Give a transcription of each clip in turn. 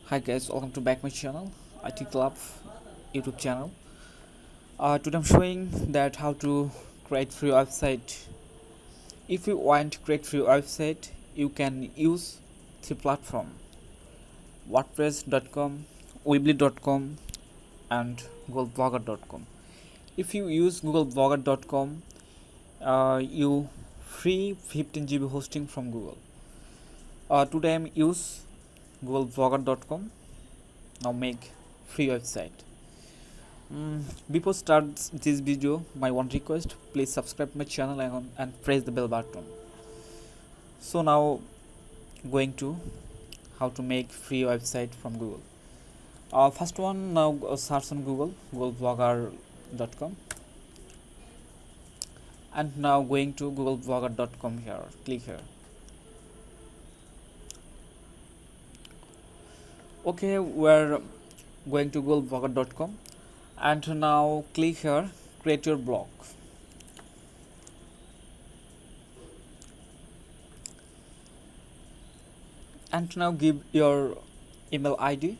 Hi guys, welcome to back my channel. IT Club YouTube channel. Today I'm showing that how to create free website. If you want to create free website, you can use the platform WordPress.com, Weebly.com, and GoogleBlogger.com. If you use GoogleBlogger.com, you free 15 GB hosting from Google. Today I'm use GoogleBlogger.com. Now make free website. Before start this video, my one request: please subscribe my channel and press the bell button. So now going to how to make free website from Google. First one, now search on Google, googleblogger.com, and now going to googleblogger.com here. Click here. Okay, we're going to googleblogger.com, and now click here. Create your blog. And now give your email ID.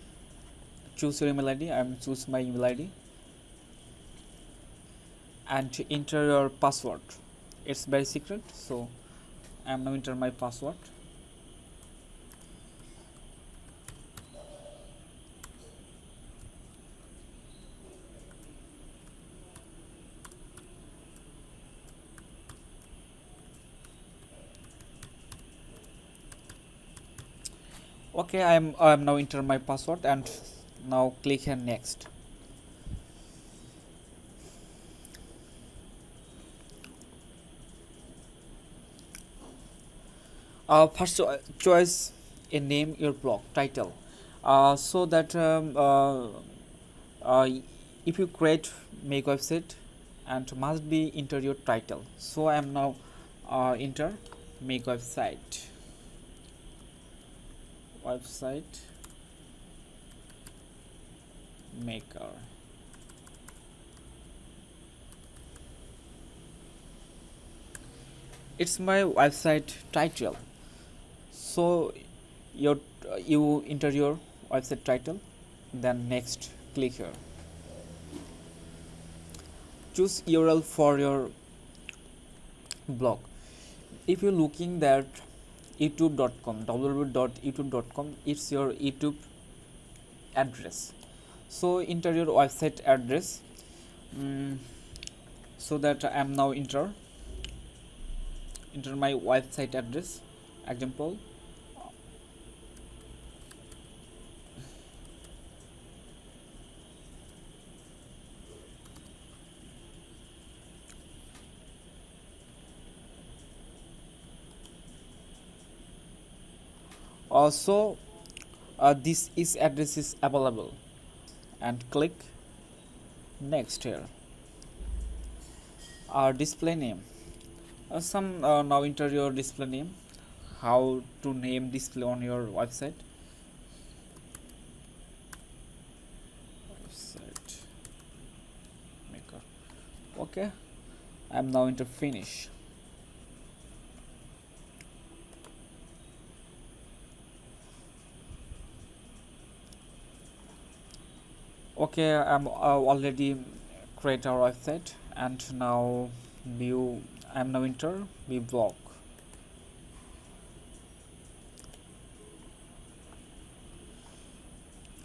Choose your email ID. I'm choose my email ID and enter your password. It's very secret, so I'm now enter my password. Okay, I'm now enter my password and now click here next. First choice a name your blog title, so that uh, if you create make website and must be enter your title. So I am now enter make website maker. It's my website title. So you enter your website title, then next click here. Choose URL for your blog. If you're looking that youtube.com, www.youtube.com, it's your YouTube address. So enter your website address. So that I am now enter my website address. Example, also this is address is available, and click next here. Display name, some now enter your display name, how to name display on your website. Maker. Okay, I'm now into finish. Okay, I'm already create our website, and now view. I'm now enter view blog.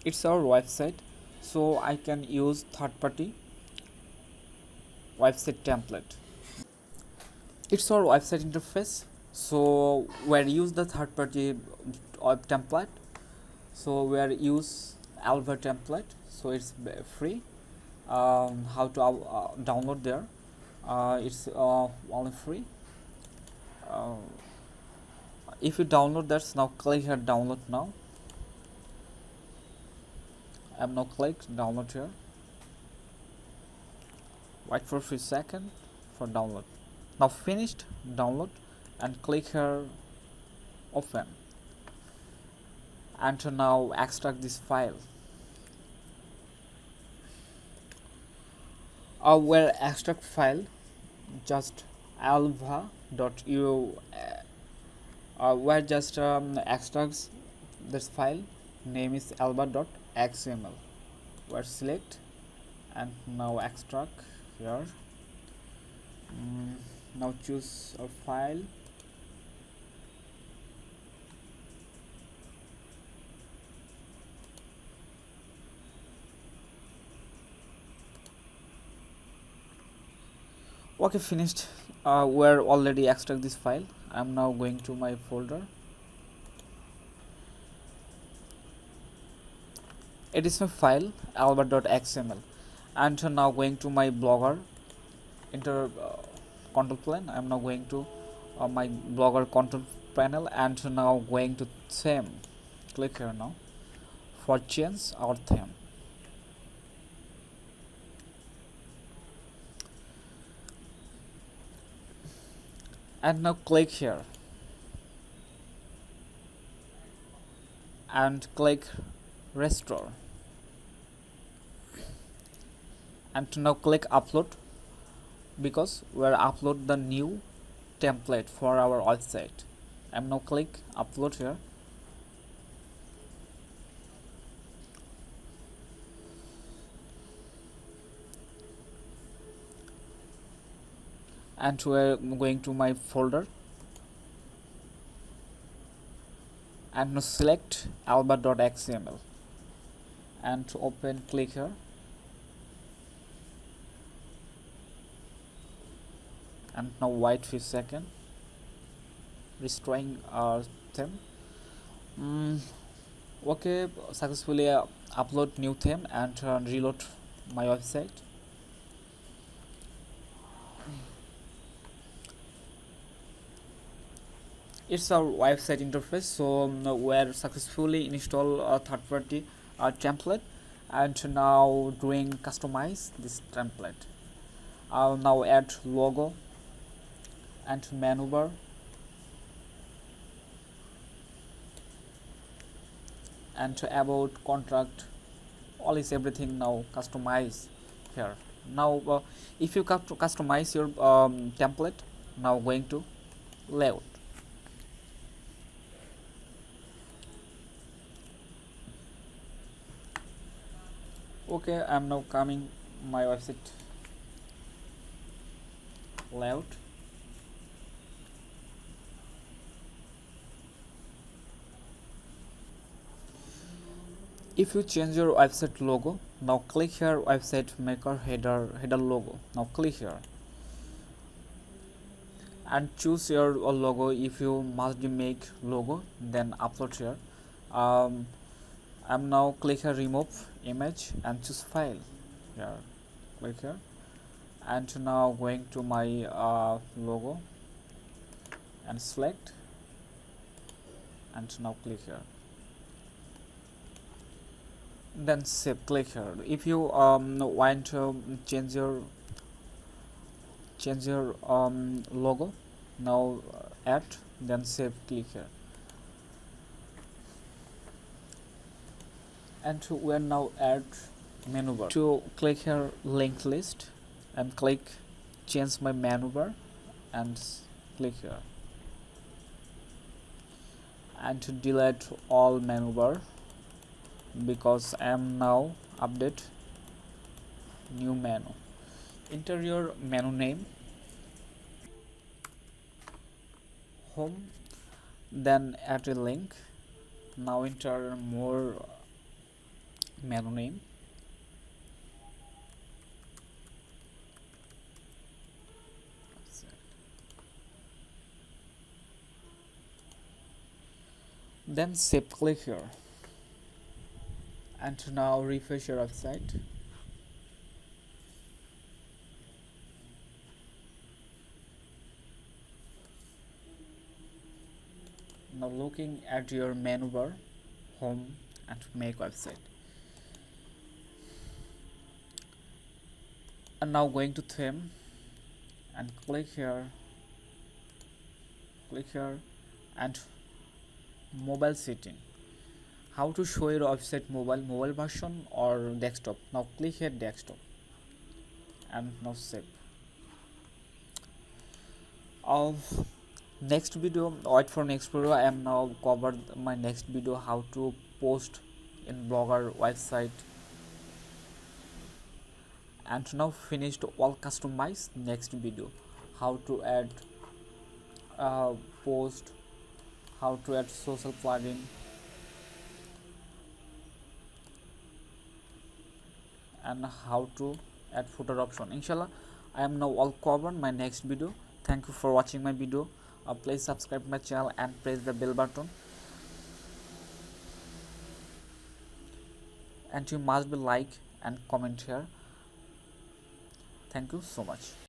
It's our website, so I can use third-party website template. It's our website interface, so where use the third-party template. So where use Alva template, so it's free. How to download there? It's only free. If you download that, now click here download now. I'm now clicked download here. Wait for a few seconds for download. Now finished download, and click here open, and to now extract this file. Where extract file, just alva.u where just extracts this file. name is alba.xml. We're select and now extract here. Now choose a file. Okay, finished. We're already extract this file. I'm now going to my folder. It is my file alba.xml, and now going to my blogger enter control plane. I'm now going to my blogger control panel, and now going to theme. Click here now for change our theme. And now click here and click restore, and now click upload, because we'll upload the new template for our website. I'm now click upload here, and we're going to my folder and now select alba.xml and to open, click here and now wait few seconds, restoring our theme. Okay, successfully upload new theme and reload my website. It's our website interface. So we're successfully install a third-party template, and now doing customize this template. I'll now add logo and menu bar, and about contract, all is everything now customize here. Now if you have to customize your template, now going to layout. Okay, I'm now coming my website layout. If you change your website logo, now click here website maker header logo. Now click here and choose your logo. If you must make logo, then upload here. I'm now click here remove image and choose file here, click here, and now going to my logo and select, and now click here, then save, click here. If you want to change your logo, now add, then save, click here, and we're now add menu bar. To click here linked list and click change my menu bar and click here, and to delete all menu bar, because I am now update new menu. Enter your menu name, home, then add a link. Now enter more menu name, then save, click here, and now refresh your website. Now looking at your menu bar, home, and make website, and now going to theme and click here and mobile setting. How to show your website mobile version or desktop. Now click here desktop and now save. Of next video, wait for next video. I am now covered my next video how to post in Blogger website. And now finished all customized. Next video, how to add post, how to add social plugin, and how to add footer option. Inshallah, I am now all covered my next video. Thank you for watching my video. Please subscribe my channel and press the bell button, and you must be like and comment here. Thank you so much.